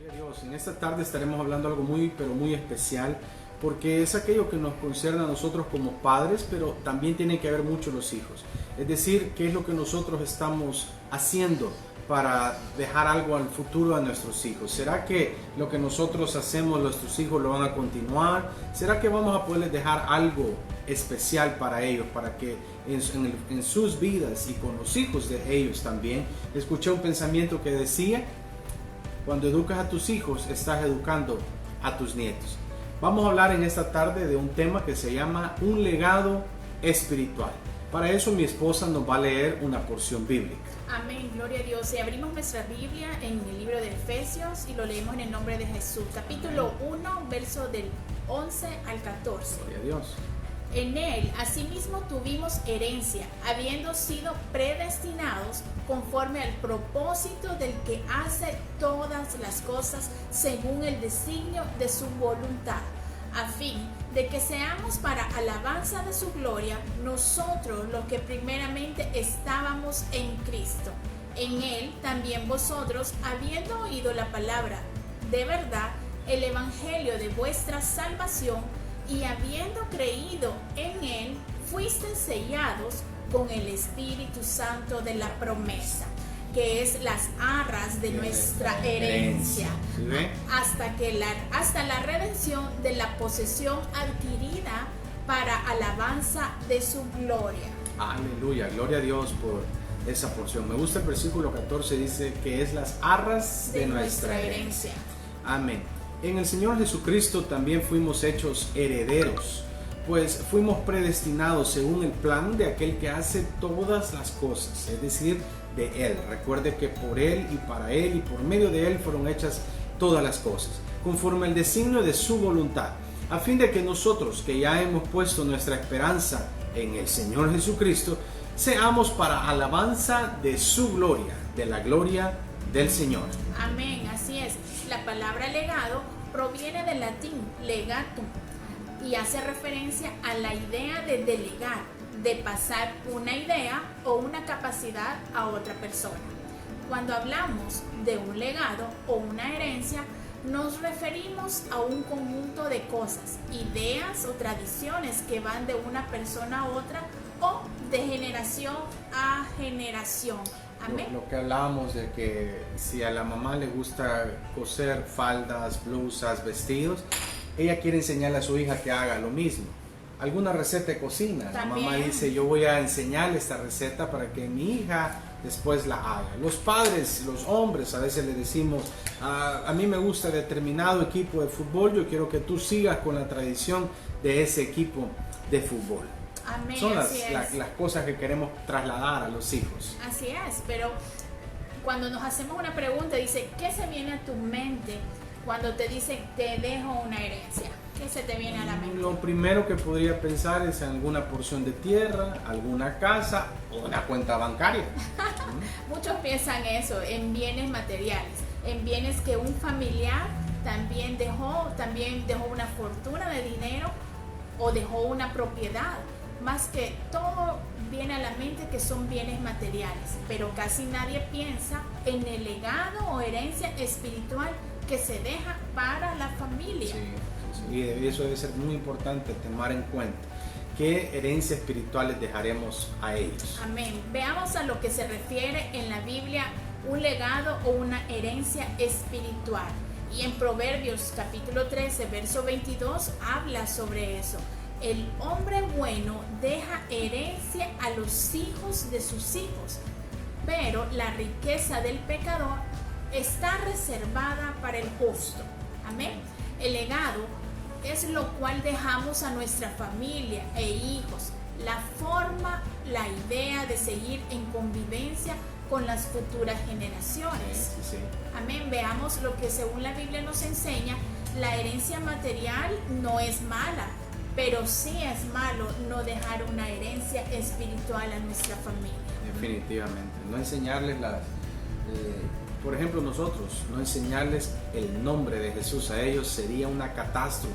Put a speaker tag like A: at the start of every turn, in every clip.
A: Gloria a Dios. En esta tarde estaremos hablando algo muy especial, porque es aquello que nos concierne a nosotros como padres, pero también tiene que ver mucho los hijos. Es decir, qué es lo que nosotros estamos haciendo para dejar algo al futuro a nuestros hijos. ¿Será que lo que nosotros hacemos, nuestros hijos lo van a continuar? ¿Será que vamos a poderles dejar algo especial para ellos, para que en sus vidas y con los hijos de ellos también? Escuché un pensamiento que decía: cuando educas a tus hijos, estás educando a tus nietos. Vamos a hablar en esta tarde de un tema que se llama un legado espiritual. Para eso mi esposa nos va a leer una porción bíblica.
B: Amén, gloria a Dios. Y abrimos nuestra Biblia en el libro de Efesios y lo leemos en el nombre de Jesús. Capítulo 1, verso del 11 al 14.
A: Gloria a Dios.
B: En él, asimismo, tuvimos herencia, habiendo sido predestinados conforme al propósito del que hace todas las cosas según el designio de su voluntad, a fin de que seamos para alabanza de su gloria, nosotros los que primeramente estábamos en Cristo. En él también vosotros, habiendo oído la palabra de verdad, el evangelio de vuestra salvación, y habiendo creído en él, fuisteis sellados con el Espíritu Santo de la promesa, que es las arras de nuestra herencia, hasta la redención de la posesión adquirida para alabanza de su gloria.
A: Aleluya, gloria a Dios por esa porción. Me gusta el versículo 14, dice que es las arras de nuestra herencia. Amén. En el Señor Jesucristo también fuimos hechos herederos, pues fuimos predestinados según el plan de aquel que hace todas las cosas, es decir, de Él. Recuerde que por Él y para Él y por medio de Él fueron hechas todas las cosas, conforme al designio de su voluntad, a fin de que nosotros, que ya hemos puesto nuestra esperanza en el Señor Jesucristo, seamos para alabanza de su gloria, de la gloria del Señor.
B: Amén, así es. La palabra legado proviene del latín legatum y hace referencia a la idea de delegar, de pasar una idea o una capacidad a otra persona. Cuando hablamos de un legado o una herencia, nos referimos a un conjunto de cosas, ideas o tradiciones que van de una persona a otra o de generación a generación. Amén.
A: Lo que hablábamos de que si a la mamá le gusta coser faldas, blusas, vestidos, ella quiere enseñarle a su hija que haga lo mismo. Alguna receta de cocina,
B: También.
A: La mamá dice: yo voy a enseñarle esta receta para que mi hija después la haga. Los padres, los hombres, a veces le decimos: a mí me gusta determinado equipo de fútbol, yo quiero que tú sigas con la tradición de ese equipo de fútbol.
B: Amén,
A: Son las cosas que queremos trasladar a los hijos.
B: Así es, pero cuando nos hacemos una pregunta, dice: ¿qué se viene a tu mente cuando te dicen te dejo una herencia? ¿Qué se te viene a la mente?
A: Lo primero que podría pensar es en alguna porción de tierra, alguna casa o una cuenta bancaria.
B: Muchos piensan eso, en bienes materiales, en bienes que un familiar también dejó una fortuna de dinero o dejó una propiedad. Más que todo viene a la mente que son bienes materiales, pero casi nadie piensa en el legado o herencia espiritual que se deja para la familia.
A: Sí, y eso debe ser muy importante tomar en cuenta. ¿Qué herencia espiritual les dejaremos a ellos?
B: Amén. Veamos a lo que se refiere en la Biblia un legado o una herencia espiritual. Y en Proverbios capítulo 13, verso 22 habla sobre eso. El hombre bueno deja herencia a los hijos de sus hijos, pero la riqueza del pecador está reservada para el justo. Amén. El legado es lo cual dejamos a nuestra familia e hijos, la forma, la idea de seguir en convivencia con las futuras generaciones.
A: Sí.
B: Amén. Veamos lo que según la Biblia nos enseña. La herencia material no es mala, pero sí es malo no dejar una herencia espiritual a nuestra familia.
A: Definitivamente. No enseñarles por ejemplo, nosotros, no enseñarles el nombre de Jesús a ellos sería una catástrofe.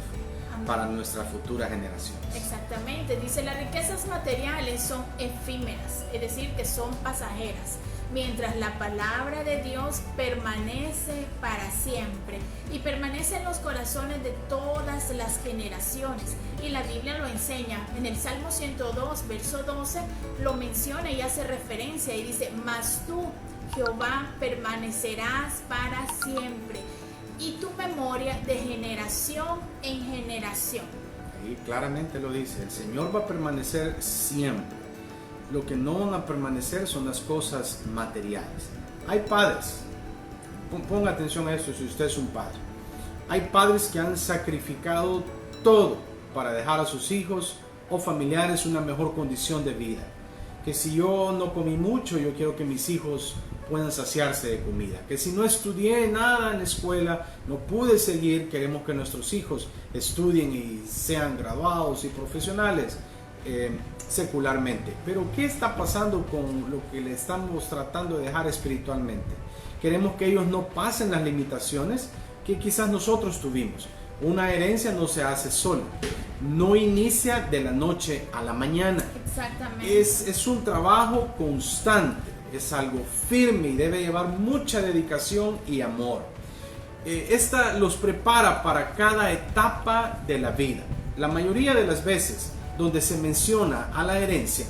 A: Amén. Para nuestras futuras generaciones.
B: Exactamente. Dice: las riquezas materiales son efímeras, es decir, que son pasajeras, mientras la palabra de Dios permanece para siempre y permanece en los corazones de todas las generaciones. Y la Biblia lo enseña en el Salmo 102, verso 12, lo menciona y hace referencia y dice: mas tú, Jehová, permanecerás para siempre, y tu memoria de generación en generación.
A: Y claramente lo dice, el Señor va a permanecer siempre. Lo que no van a permanecer son las cosas materiales. Hay padres, ponga atención a esto si usted es un padre. Hay padres que han sacrificado todo para dejar a sus hijos o familiares una mejor condición de vida. Que si yo no comí mucho, yo quiero que mis hijos puedan saciarse de comida. Que si no estudié nada en la escuela, no pude seguir, queremos que nuestros hijos estudien y sean graduados y profesionales secularmente. Pero ¿qué está pasando con lo que le estamos tratando de dejar espiritualmente? Queremos que ellos no pasen las limitaciones que quizás nosotros tuvimos. Una herencia no se hace sola, no inicia de la noche a la mañana.
B: Exactamente.
A: Es un trabajo constante, es algo firme y debe llevar mucha dedicación y amor. Esta los prepara para cada etapa de la vida. La mayoría de las veces donde se menciona a la herencia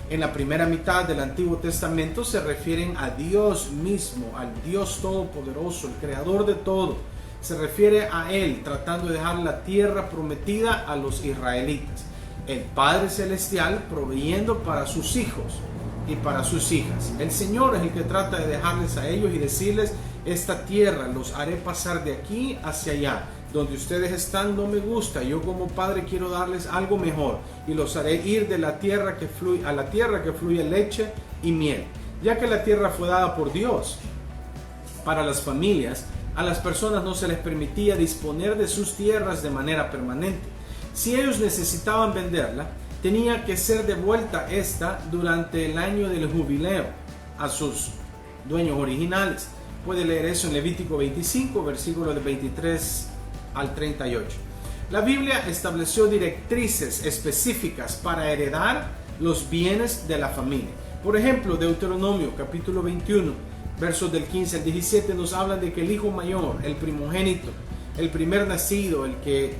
A: en la primera mitad del Antiguo Testamento se refieren a Dios mismo, al Dios Todopoderoso, el Creador de todo. Se refiere a Él tratando de dejar la tierra prometida a los israelitas. El Padre Celestial proveyendo para sus hijos y para sus hijas. El Señor es el que trata de dejarles a ellos y decirles: esta tierra los haré pasar de aquí hacia allá. Donde ustedes están no me gusta. Yo como Padre quiero darles algo mejor y los haré ir de la tierra que fluye a la tierra que fluye leche y miel. Ya que la tierra fue dada por Dios para las familias, a las personas no se les permitía disponer de sus tierras de manera permanente. Si ellos necesitaban venderla, tenía que ser devuelta esta durante el año del jubileo a sus dueños originales. Puede leer eso en Levítico 25, versículos de 23 al 38. La Biblia estableció directrices específicas para heredar los bienes de la familia. Por ejemplo, Deuteronomio capítulo 21, versos del 15 al 17 nos hablan de que el hijo mayor, el primogénito, el primer nacido, el que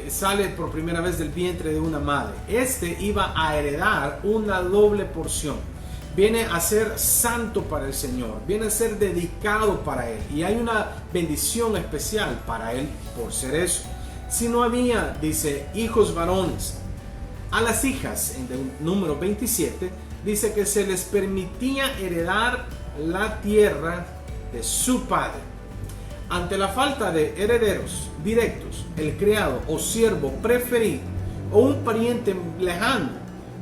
A: sale por primera vez del vientre de una madre, este iba a heredar una doble porción. Viene a ser santo para el Señor, viene a ser dedicado para Él, y hay una bendición especial para Él por ser eso. Si no había, dice, hijos varones, a las hijas, en el número 27, dice que se les permitía heredar la tierra de su padre. Ante la falta de herederos directos, el criado o siervo preferido o un pariente lejano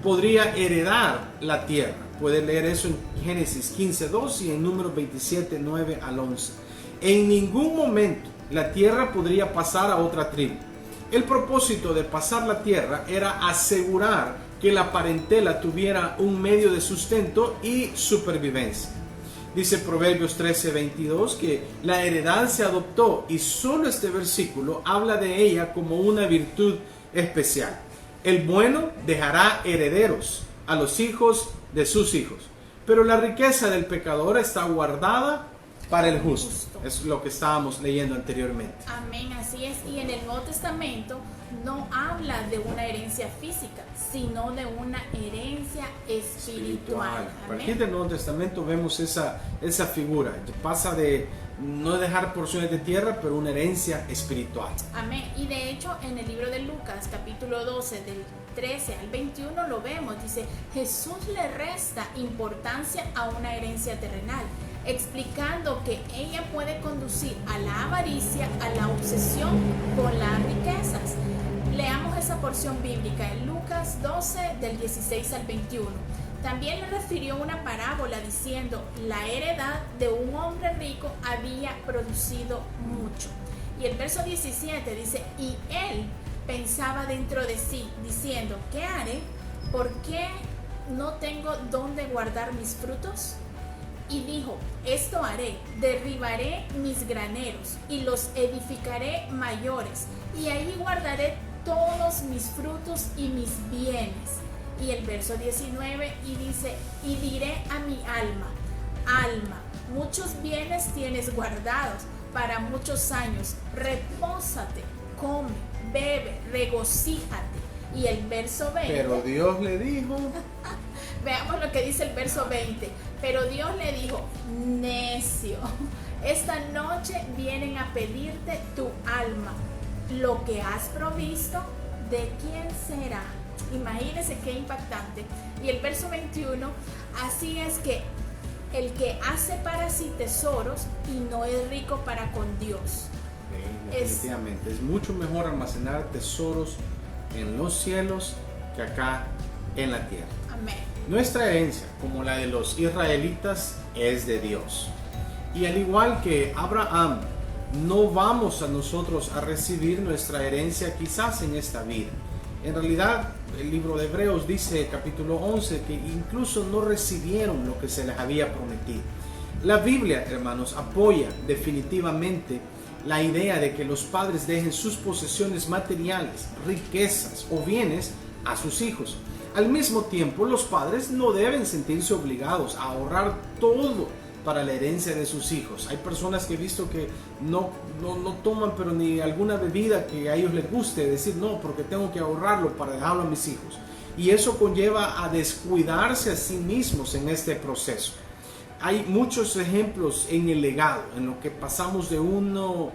A: podría heredar la tierra. Puede leer eso en Génesis 15:2 y en Números 27:9 al 11. En ningún momento la tierra podría pasar a otra tribu. El propósito de pasar la tierra era asegurar que la parentela tuviera un medio de sustento y supervivencia. Dice Proverbios 13:22 que la heredad se adoptó, y solo este versículo habla de ella como una virtud especial. El bueno dejará herederos a los hijos de sus hijos, pero la riqueza del pecador está guardada para el justo. Es lo que estábamos leyendo anteriormente.
B: Amén, así es. Y en el Nuevo Testamento no habla de una herencia física, sino de una herencia espiritual.
A: A partir del Nuevo Testamento vemos esa figura. Pasa de no dejar porciones de tierra, pero una herencia espiritual.
B: Amén. Y de hecho, en el libro de Lucas, capítulo 12, del 13 al 21, lo vemos. Dice: Jesús le resta importancia a una herencia terrenal, explicando que ella puede conducir a la avaricia, a la obsesión con las riquezas. Leamos esa porción bíblica en Lucas 12, del 16 al 21. También le refirió una parábola diciendo: la heredad de un hombre rico había producido mucho. Y el verso 17 dice: y él pensaba dentro de sí, diciendo: ¿qué haré? ¿Por qué no tengo dónde guardar mis frutos? Y dijo: esto haré, derribaré mis graneros y los edificaré mayores, y ahí guardaré todos mis frutos y mis bienes. Y el verso 19 y dice: y diré a mi alma: alma, muchos bienes tienes guardados para muchos años. Repósate, come, bebe, regocíjate. Y el verso 20.
A: Pero Dios le dijo.
B: Veamos lo que dice el verso 20. Pero Dios le dijo, necio, esta noche vienen a pedirte tu alma. Lo que has provisto, ¿de quién será? Imagínense qué impactante. Y el verso 21, así es que el que hace para sí tesoros y no es rico para con Dios.
A: Definitivamente, es mucho mejor almacenar tesoros en los cielos que acá en la tierra.
B: Amén.
A: Nuestra herencia, como la de los israelitas, es de Dios. Y al igual que Abraham, no vamos a nosotros a recibir nuestra herencia quizás en esta vida. En realidad, el libro de Hebreos dice, capítulo 11, que incluso no recibieron lo que se les había prometido. La Biblia, hermanos, apoya definitivamente la idea de que los padres dejen sus posesiones materiales, riquezas o bienes a sus hijos. Al mismo tiempo, los padres no deben sentirse obligados a ahorrar todo para la herencia de sus hijos. Hay personas que he visto que no toman pero ni alguna bebida que a ellos les guste, decir no, porque tengo que ahorrarlo para dejarlo a mis hijos. Y eso conlleva a descuidarse a sí mismos en este proceso. Hay muchos ejemplos en el legado, en lo que pasamos de uno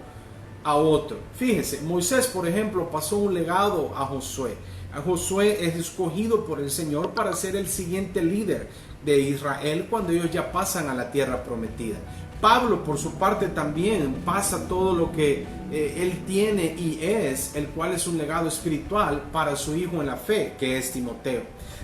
A: a otro. Fíjense, Moisés, por ejemplo, pasó un legado a Josué. Josué es escogido por el Señor para ser el siguiente líder de Israel cuando ellos ya pasan a la tierra prometida. Pablo, por su parte, también pasa todo lo que él tiene y es, el cual es un legado espiritual para su hijo en la fe, que es Timoteo.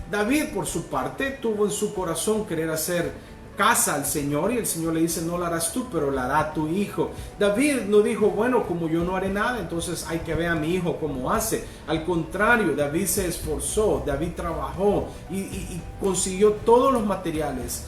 A: David, por su parte, tuvo en su corazón querer hacer casa al Señor y el Señor le dice, no la harás tú, pero la hará tu hijo. David no dijo, bueno, como yo no haré nada, entonces hay que ver a mi hijo cómo hace. Al contrario, David se esforzó, David trabajó y consiguió todos los materiales,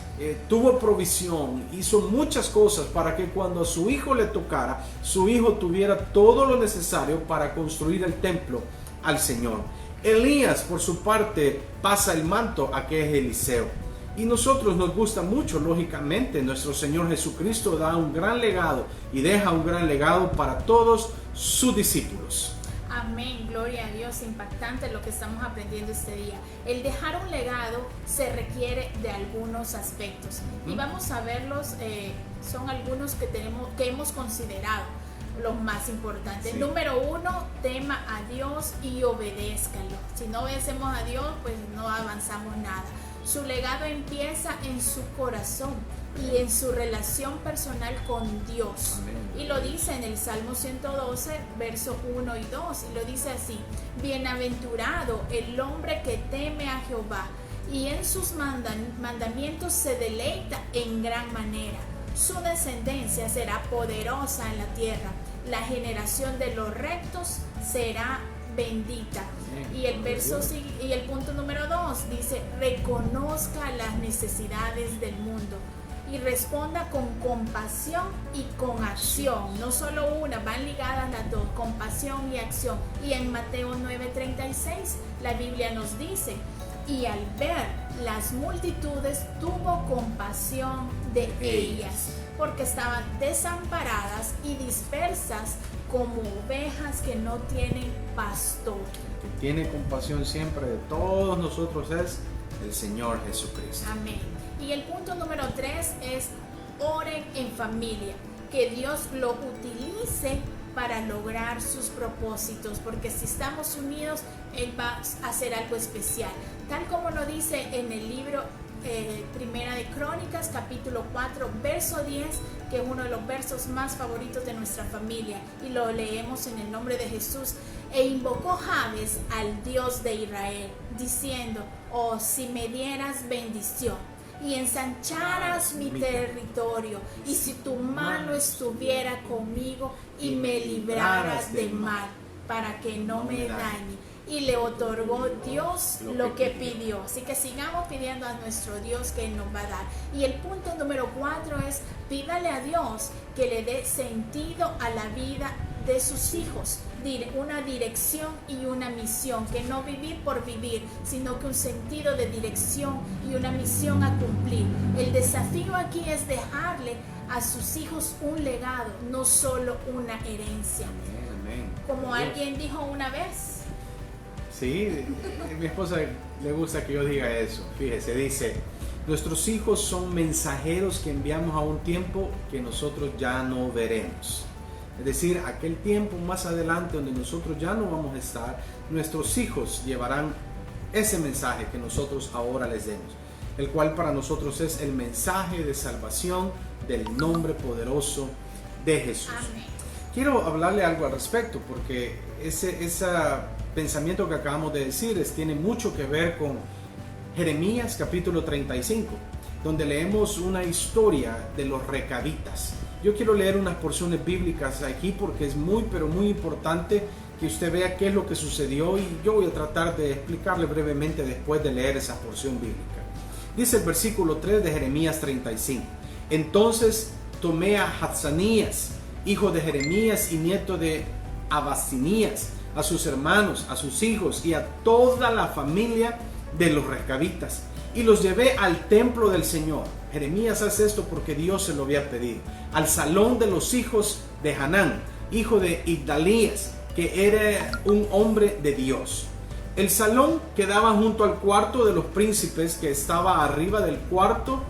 A: tuvo provisión, hizo muchas cosas para que cuando a su hijo le tocara, su hijo tuviera todo lo necesario para construir el templo al Señor. Elías, por su parte, pasa el manto a que es Eliseo. Y nosotros nos gusta mucho, lógicamente, nuestro Señor Jesucristo da un gran legado y deja un gran legado para todos sus discípulos.
B: Amén, gloria a Dios, impactante lo que estamos aprendiendo este día. El dejar un legado se requiere de algunos aspectos y vamos a verlos, son algunos que hemos considerado los más importantes. Sí. Número 1, tema a Dios y obedézcalo. Si no obedecemos a Dios, pues no avanzamos nada. Su legado empieza en su corazón y en su relación personal con Dios. Amén. Y lo dice en el Salmo 112, verso 1 y 2. Y lo dice así: bienaventurado el hombre que teme a Jehová y en sus mandamientos se deleita en gran manera. Su descendencia será poderosa en la tierra. La generación de los rectos será bendita. Y el punto número 2 dice: reconozca las necesidades del mundo y responda con compasión y con acción. No solo una, van ligadas las dos, compasión y acción. Y en Mateo 9:36 la Biblia nos dice: y al ver las multitudes tuvo compasión de ellas, porque estaban desamparadas y dispersas como ovejas que no tienen pastor.
A: El que tiene compasión siempre de todos nosotros es el Señor Jesucristo.
B: Amén. Y el punto número 3 es: oren en familia, que Dios lo utilice para lograr sus propósitos, porque si estamos unidos, Él va a hacer algo especial, tal como lo dice en el libro Primera de Crónicas, capítulo 4, verso 10, que es uno de los versos más favoritos de nuestra familia, y lo leemos en el nombre de Jesús. E invocó Jabes al Dios de Israel, diciendo: oh, si me dieras bendición y ensancharas mi territorio, y si tu mano estuviera conmigo y me libraras del mal, para que no me dañe. Y le otorgó Dios lo que pidió. Así que sigamos pidiendo a nuestro Dios que Él nos va a dar. Y el punto número 4 es: pídale a Dios que le dé sentido a la vida de sus hijos. una dirección y una misión, que no vivir por vivir, sino que un sentido de dirección y una misión a cumplir. El desafío aquí es dejarle a sus hijos un legado, no solo una herencia.
A: Amén.
B: Como alguien dijo una vez.
A: Sí, a mi esposa le gusta que yo diga eso. Fíjese, dice: nuestros hijos son mensajeros que enviamos a un tiempo que nosotros ya no veremos. Es decir, aquel tiempo más adelante donde nosotros ya no vamos a estar, nuestros hijos llevarán ese mensaje que nosotros ahora les demos, el cual para nosotros es el mensaje de salvación del nombre poderoso de Jesús.
B: Amén.
A: Quiero hablarle algo al respecto, porque ese pensamiento que acabamos de decir tiene mucho que ver con Jeremías capítulo 35, donde leemos una historia de los recabitas. Yo quiero leer unas porciones bíblicas aquí porque es muy, pero muy importante que usted vea qué es lo que sucedió, y yo voy a tratar de explicarle brevemente después de leer esa porción bíblica. Dice el versículo 3 de Jeremías 35: entonces tomé a Hatzanías, hijo de Jeremías y nieto de Abasinías, a sus hermanos, a sus hijos y a toda la familia de los recabitas, y los llevé al templo del Señor. Jeremías hace esto porque Dios se lo había pedido. Al salón de los hijos de Hanán, hijo de Igdalías, que era un hombre de Dios. El salón quedaba junto al cuarto de los príncipes, que estaba arriba del cuarto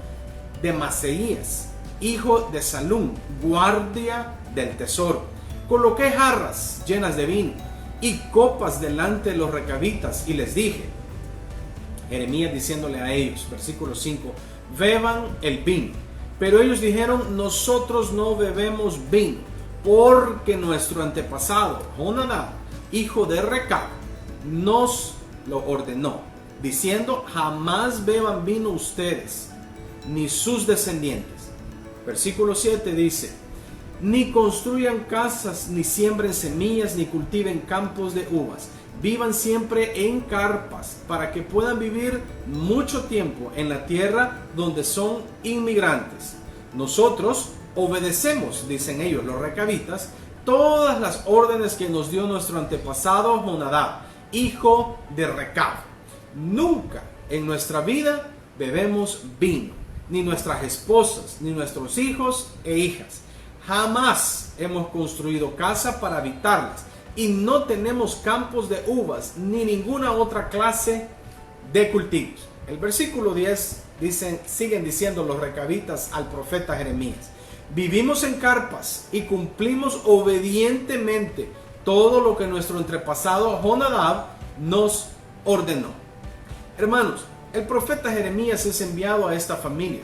A: de Maseías, hijo de Salum, guardia del tesoro. Coloqué jarras llenas de vino y copas delante de los recabitas, y les dije, Jeremías diciéndole a ellos, versículo 5, beban el vino. Pero ellos dijeron, nosotros no bebemos vino, porque nuestro antepasado Jonadab, hijo de Recab, nos lo ordenó, diciendo, jamás beban vino ustedes, ni sus descendientes. Versículo 7 dice, ni construyan casas, ni siembren semillas, ni cultiven campos de uvas. Vivan siempre en carpas, para que puedan vivir mucho tiempo en la tierra donde son inmigrantes. Nosotros obedecemos, dicen ellos, los recabitas, todas las órdenes que nos dio nuestro antepasado Jonadab, hijo de Recab. Nunca en nuestra vida bebemos vino, ni nuestras esposas, ni nuestros hijos e hijas. Jamás hemos construido casa para habitarlas, y no tenemos campos de uvas ni ninguna otra clase de cultivos. El versículo 10 siguen diciendo los recabitas al profeta Jeremías: vivimos en carpas y cumplimos obedientemente todo lo que nuestro antepasado Jonadab nos ordenó. Hermanos, el profeta Jeremías es enviado a esta familia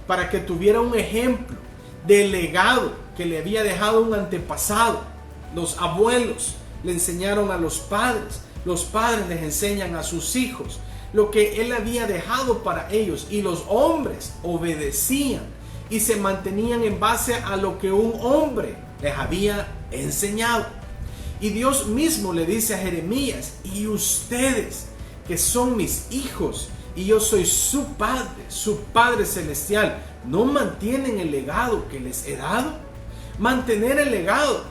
A: para que tuviera un ejemplo del legado que le había dejado un antepasado. Los abuelos le enseñaron a los padres les enseñan a sus hijos lo que él había dejado para ellos, y los hombres obedecían y se mantenían en base a lo que un hombre les había enseñado. Y Dios mismo le dice a Jeremías, y ustedes que son mis hijos y yo soy su Padre celestial, ¿no mantienen el legado que les he dado? Mantener el legado,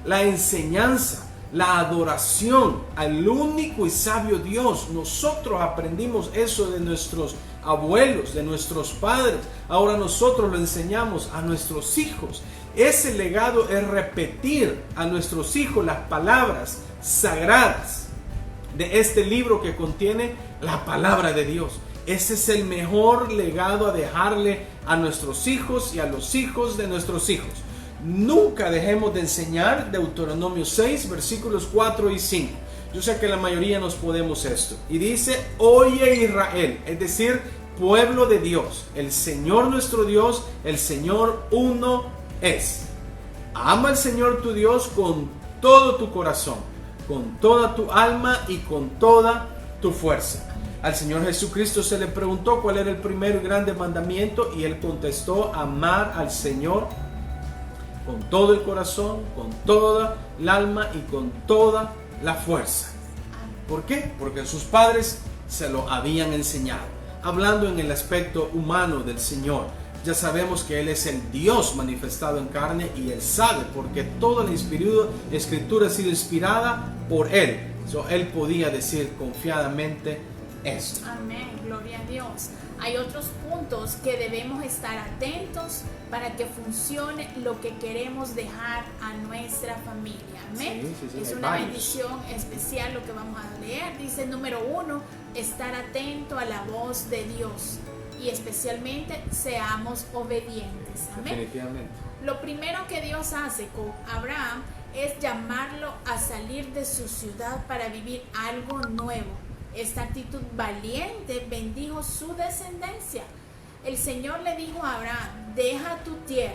A: la enseñanza, la adoración al único y sabio Dios. Nosotros aprendimos eso de nuestros abuelos, de nuestros padres. Ahora nosotros lo enseñamos a nuestros hijos. Ese legado es repetir a nuestros hijos las palabras sagradas de este libro que contiene la palabra de Dios. Ese es el mejor legado a dejarle a nuestros hijos y a los hijos de nuestros hijos. Nunca dejemos de enseñar Deuteronomio 6, versículos 4 y 5. Yo sé que la mayoría nos podemos esto. Y dice, oye Israel, es decir, pueblo de Dios, el Señor nuestro Dios, el Señor uno es. Ama al Señor tu Dios con todo tu corazón, con toda tu alma y con toda tu fuerza. Al Señor Jesucristo se le preguntó cuál era el primero y grande mandamiento, y él contestó, amar al Señor con todo el corazón, con toda el alma y con toda la fuerza. ¿Por qué? Porque sus padres se lo habían enseñado. Hablando en el aspecto humano del Señor, ya sabemos que Él es el Dios manifestado en carne y Él sabe, porque toda la escritura ha sido inspirada por Él. Él podía decir confiadamente esto.
B: Amén, gloria a Dios. Hay otros puntos que debemos estar atentos para que funcione lo que queremos dejar a nuestra familia. Amén.
A: Sí,
B: es una bendición especial lo que vamos a leer. Dice número 1, estar atento a la voz de Dios y especialmente seamos obedientes. Amén.
A: Definitivamente.
B: Lo primero que Dios hace con Abraham es llamarlo a salir de su ciudad para vivir algo nuevo. Esta actitud valiente bendijo su descendencia. El Señor le dijo a Abraham: deja tu tierra,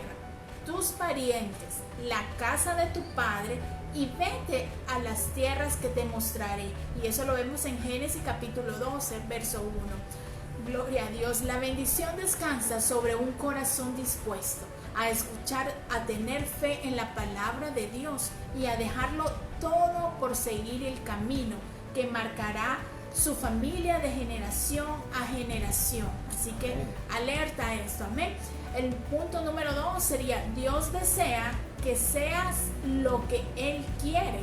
B: tus parientes, la casa de tu padre y vete a las tierras que te mostraré. Y eso lo vemos en Génesis capítulo 12, verso 1. Gloria a Dios. La bendición descansa sobre un corazón dispuesto a escuchar, a tener fe en la palabra de Dios y a dejarlo todo por seguir el camino que marcará su familia de generación a generación. Así que alerta a esto. Amén. El punto número 2 sería: Dios desea que seas lo que Él quiere.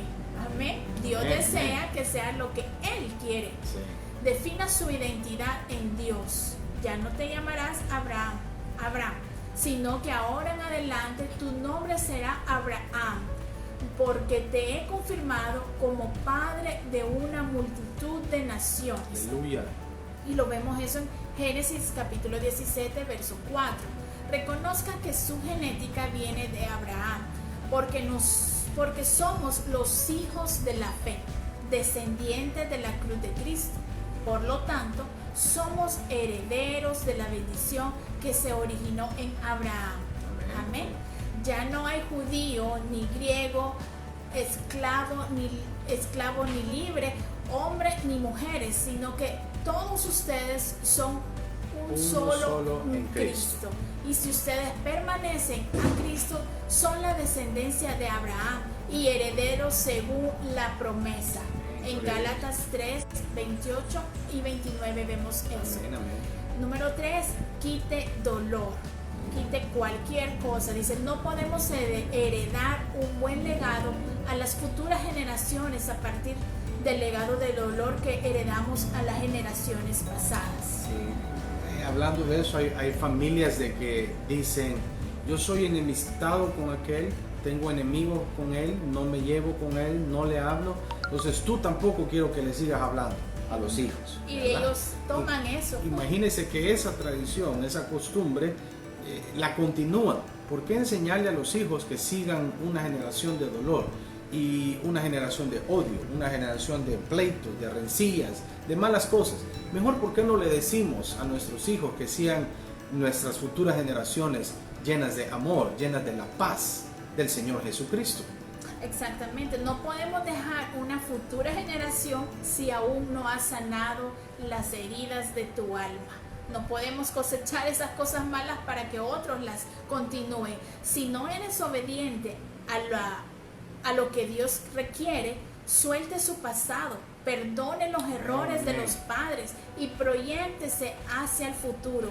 B: Amén. Dios desea que seas lo que Él quiere.
A: Sí.
B: Defina su identidad en Dios. Ya no te llamarás Abraham, sino que ahora en adelante tu nombre será Abraham, porque te he confirmado como padre de una multitud de naciones.
A: Aleluya.
B: Y lo vemos eso en Génesis capítulo 17, verso 4. Reconozca que su genética viene de Abraham, porque somos los hijos de la fe, descendientes de la cruz de Cristo. Por lo tanto, somos herederos de la bendición que se originó en Abraham. Amén. Ya no hay judío ni griego, esclavo ni libre, hombre ni mujeres, sino que todos ustedes son un solo en Cristo. Y si ustedes permanecen a Cristo, son la descendencia de Abraham y herederos según la promesa. En Gálatas 3, 28 y 29 vemos eso.
A: Amén, amén.
B: Número 3, quite dolor. Quite cualquier cosa. Dice, no podemos heredar un buen legado a las futuras generaciones a partir del legado de dolor que heredamos a las generaciones pasadas.
A: Sí. Hablando de eso, hay familias de que dicen: yo soy enemistado con aquel, tengo enemigos con él, no me llevo con él, no le hablo. Entonces tú tampoco quiero que le sigas hablando a los hijos.
B: Y
A: ¿verdad?
B: ellos toman eso.
A: Imagínense que esa tradición, esa costumbre, la continúan. ¿Por qué enseñarle a los hijos que sigan una generación de dolor y una generación de odio, una generación de pleitos, de rencillas, de malas cosas? Mejor, ¿por qué no le decimos a nuestros hijos que sean nuestras futuras generaciones llenas de amor, llenas de la paz del Señor Jesucristo?
B: Exactamente, no podemos dejar una futura generación si aún no has sanado las heridas de tu alma. No podemos cosechar esas cosas malas para que otros las continúen. Si no eres obediente a lo que Dios requiere, suelte su pasado, perdone los errores de los padres y proyéctese hacia el futuro.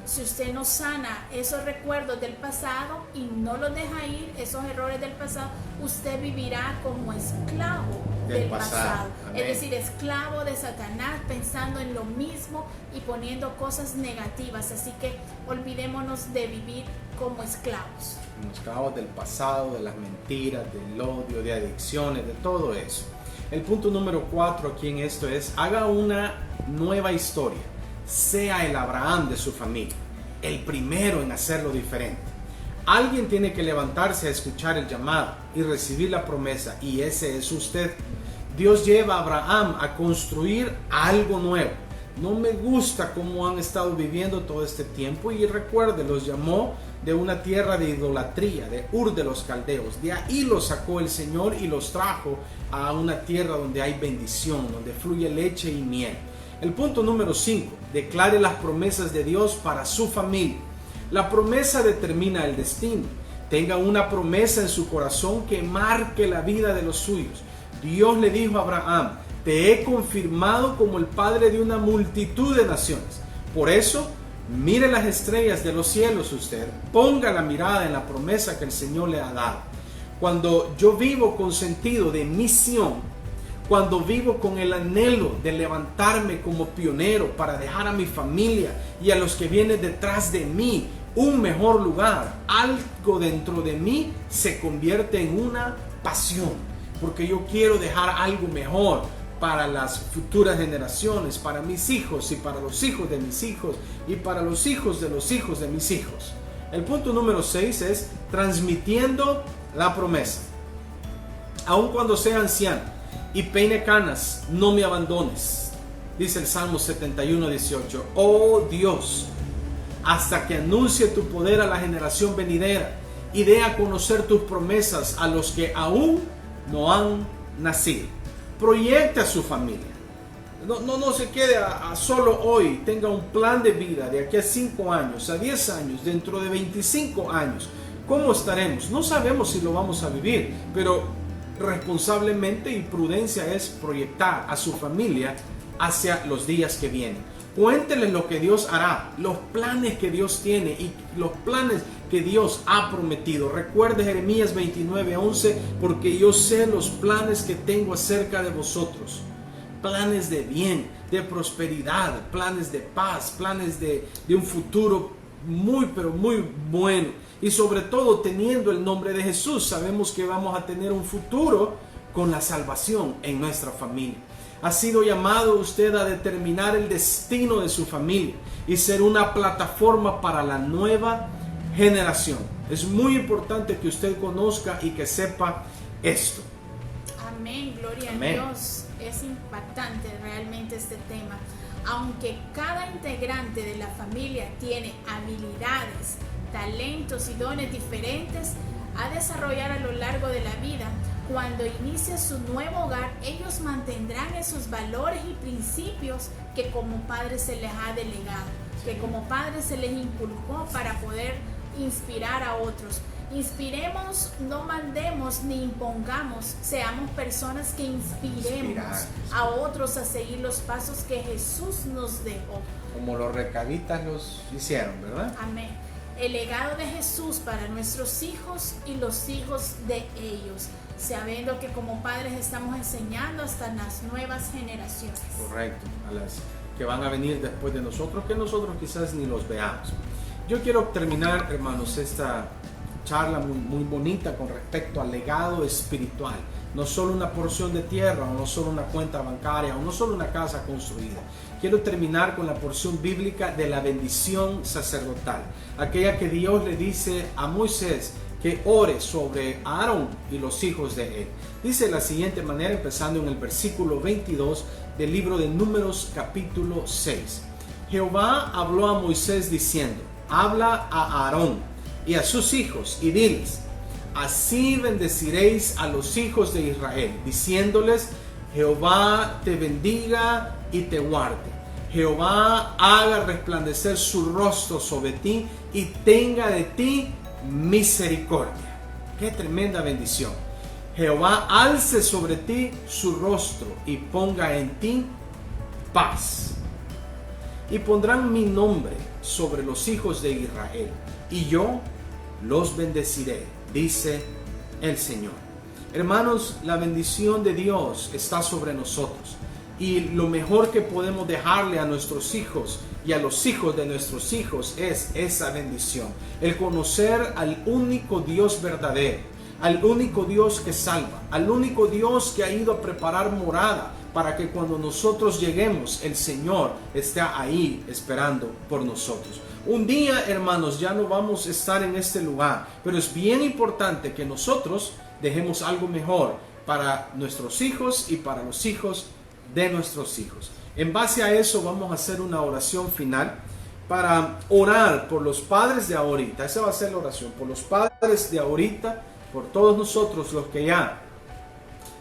B: Si usted no sana esos recuerdos del pasado y no los deja ir, esos errores del pasado, usted vivirá como esclavo del pasado. Es decir, esclavo de Satanás, pensando en lo mismo y poniendo cosas negativas. Así que olvidémonos de vivir como esclavos.
A: Como esclavos del pasado, de las mentiras, del odio, de adicciones, de todo eso. El punto número 4 aquí en esto es: haga una nueva historia. Sea el Abraham de su familia, el primero en hacerlo diferente. Alguien tiene que levantarse a escuchar el llamado y recibir la promesa, y ese es usted. Dios lleva a Abraham a construir algo nuevo. No me gusta cómo han estado viviendo todo este tiempo, y recuerde, los llamó de una tierra de idolatría, de Ur de los Caldeos. De ahí los sacó el Señor y los trajo a una tierra donde hay bendición, donde fluye leche y miel. El punto número 5, declare las promesas de Dios para su familia. La promesa determina el destino. Tenga una promesa en su corazón que marque la vida de los suyos. Dios le dijo a Abraham: te he confirmado como el padre de una multitud de naciones. Por eso, Mire las estrellas de los cielos usted. Ponga la mirada en la promesa que el Señor le ha dado. Cuando yo vivo con sentido de misión, cuando vivo con el anhelo de levantarme como pionero para dejar a mi familia y a los que vienen detrás de mí un mejor lugar, algo dentro de mí se convierte en una pasión, porque yo quiero dejar algo mejor para las futuras generaciones, para mis hijos y para los hijos de mis hijos y para los hijos de mis hijos. El punto número 6 es transmitiendo la promesa. Aun cuando sea anciano y peine canas, no me abandones, dice el Salmo 71:18. Oh Dios, hasta que anuncie tu poder a la generación venidera y dé a conocer tus promesas a los que aún no han nacido. Proyecte a su familia. No se quede a solo hoy. Tenga un plan de vida de aquí a 5 años, a 10 años, dentro de 25 años. ¿Cómo estaremos? No sabemos si lo vamos a vivir, pero responsablemente y prudencia es proyectar a su familia hacia los días que vienen. Cuénteles lo que Dios hará, los planes que Dios tiene y los planes que Dios ha prometido. Recuerde Jeremías 29:11, porque yo sé los planes que tengo acerca de vosotros. Planes de bien, de prosperidad, planes de paz, planes de un futuro muy pero muy bueno. Y sobre todo teniendo el nombre de Jesús, sabemos que vamos a tener un futuro con la salvación en nuestra familia. Ha sido llamado usted a determinar el destino de su familia y ser una plataforma para la nueva generación. Es muy importante que usted conozca y que sepa esto.
B: Amén, gloria
A: Amén.
B: a Dios. Es impactante realmente este tema. Aunque cada integrante de la familia tiene habilidades, talentos y dones diferentes a desarrollar a lo largo de la vida, cuando inicie su nuevo hogar, ellos mantendrán esos valores y principios que como padres se les ha delegado, que como padres se les inculcó para poder inspirar a otros. Inspiremos, no mandemos ni impongamos, seamos personas que inspiremos a otros a seguir los pasos que Jesús nos dejó.
A: Como los recabitas los hicieron, ¿verdad?
B: Amén. El legado de Jesús para nuestros hijos y los hijos de ellos, sabiendo que como padres estamos enseñando hasta las nuevas generaciones.
A: Correcto, a las que van a venir después de nosotros, que nosotros quizás ni los veamos. Yo quiero terminar, hermanos, esta charla muy bonita con respecto al legado espiritual. No solo una porción de tierra, o no solo una cuenta bancaria, o no solo una casa construida. Quiero terminar con la porción bíblica de la bendición sacerdotal, aquella que Dios le dice a Moisés que ore sobre Aarón y los hijos de él. Dice de la siguiente manera, empezando en el versículo 22 del libro de Números capítulo 6. Jehová habló a Moisés diciendo: habla a Aarón y a sus hijos y diles: así bendeciréis a los hijos de Israel, diciéndoles: Jehová te bendiga y te guarde. Jehová haga resplandecer su rostro sobre ti y tenga de ti misericordia. Qué tremenda bendición. Jehová alce sobre ti su rostro y ponga en ti paz. Y pondrán mi nombre sobre los hijos de Israel, y yo los bendeciré, dice el Señor. Hermanos, la bendición de Dios está sobre nosotros. Y lo mejor que podemos dejarle a nuestros hijos y a los hijos de nuestros hijos es esa bendición. El conocer al único Dios verdadero, al único Dios que salva, al único Dios que ha ido a preparar morada para que cuando nosotros lleguemos, el Señor esté ahí esperando por nosotros. Un día, hermanos, ya no vamos a estar en este lugar, pero es bien importante que nosotros dejemos algo mejor para nuestros hijos y para los hijos de nuestros hijos. En base a eso vamos a hacer una oración final para orar por los padres de ahorita. Esa va a ser la oración, por los padres de ahorita, por todos nosotros los que ya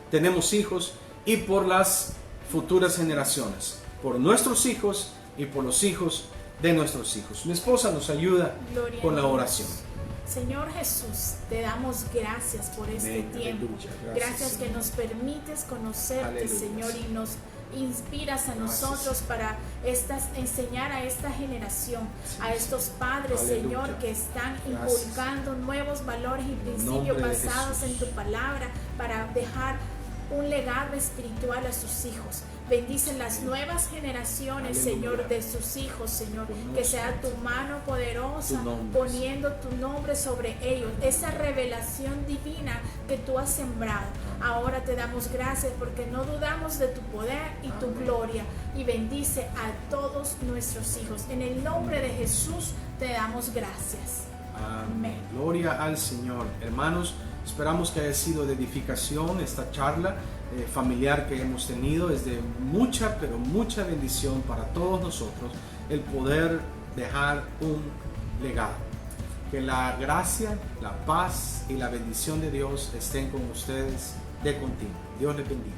A: tenemos hijos y por las futuras generaciones, por nuestros hijos y por los hijos de nuestros hijos. Mi esposa nos ayuda con la oración.
B: Señor Jesús, te damos gracias por este tiempo.
A: Aleluya.
B: Gracias que nos permites conocerte,
A: Aleluya.
B: Señor, inspiras a
A: Gracias.
B: nosotros para enseñar a esta generación,
A: Sí,
B: a estos padres,
A: Aleluya.
B: Señor, que están
A: Gracias.
B: inculcando nuevos valores y
A: En el
B: principios
A: nombre de
B: basados en
A: Jesús.
B: tu palabra para dejar un legado espiritual a sus hijos. Bendice las nuevas generaciones,
A: Aleluya.
B: Señor, de sus hijos, Señor.
A: Tu nombre,
B: Que sea tu mano poderosa
A: Tu nombre,
B: poniendo tu nombre sobre ellos. Esa revelación divina que tú has sembrado. Ahora te damos gracias porque no dudamos de tu poder y tu
A: Amén.
B: gloria. Y bendice a todos nuestros hijos. En el nombre de Jesús te damos gracias.
A: Amén. Gloria al Señor. Hermanos, esperamos que haya sido de edificación esta charla familiar que hemos tenido. Es de mucha, pero mucha bendición para todos nosotros el poder dejar un legado. Que la gracia, la paz y la bendición de Dios estén con ustedes de continuo. Dios les bendiga.